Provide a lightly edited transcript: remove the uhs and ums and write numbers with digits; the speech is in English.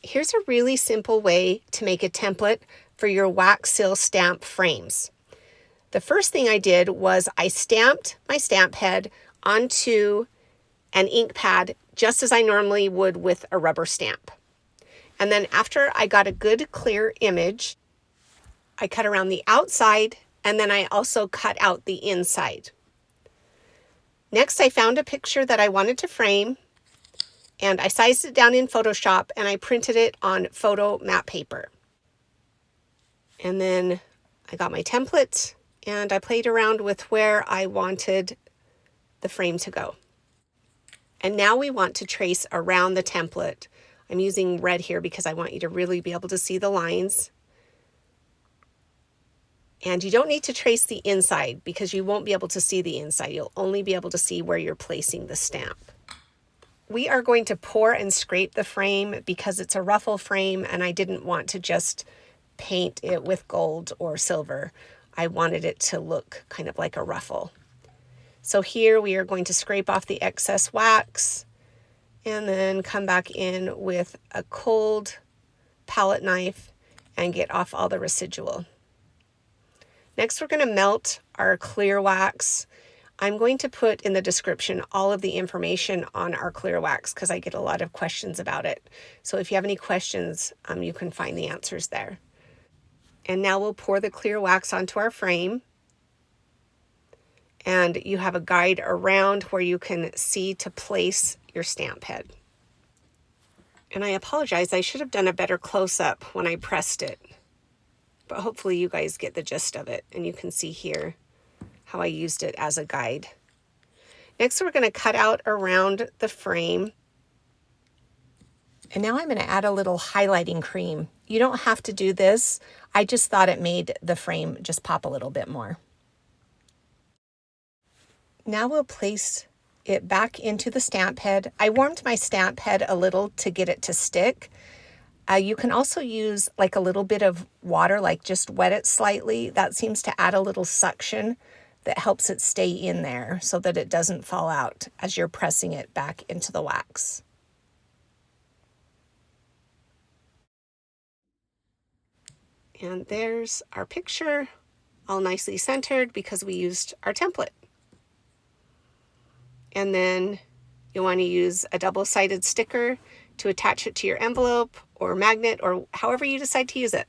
Here's a really simple way to make a template for your wax seal stamp frames. The first thing I did was I stamped my stamp head onto an ink pad just as I normally would with a rubber stamp. And then after I got a good clear image, I cut around the outside and then I also cut out the inside. Next, I found a picture that I wanted to frame and I sized it down in Photoshop and I printed it on photo matte paper. And then I got my template and I played around with where I wanted the frame to go. And now we want to trace around the template. I'm using red here because I want you to really be able to see the lines. And you don't need to trace the inside because you won't be able to see the inside. You'll only be able to see where you're placing the stamp. We are going to pour and scrape the frame because it's a ruffle frame and I didn't want to just paint it with gold or silver. I wanted it to look kind of like a ruffle. So here we are going to scrape off the excess wax and then come back in with a cold palette knife and get off all the residual. Next, we're going to melt our clear wax. I'm going to put in the description all of the information on our clear wax because I get a lot of questions about it. So if you have any questions, you can find the answers there. And now we'll pour the clear wax onto our frame. And you have a guide around where you can see to place your stamp head. And I apologize, I should have done a better close-up when I pressed it. But hopefully you guys get the gist of it and you can see here how I used it as a guide. Next, we're going to cut out around the frame. And now I'm going to add a little highlighting cream. You don't have to do this. I just thought it made the frame just pop a little bit more. Now we'll place it back into the stamp head. I warmed my stamp head a little to get it to stick. You can also use like a little bit of water, like just wet it slightly. That seems to add a little suction that helps it stay in there so that it doesn't fall out as you're pressing it back into the wax. And there's our picture, all nicely centered because we used our template. And then you want to use a double-sided sticker to attach it to your envelope or magnet or however you decide to use it.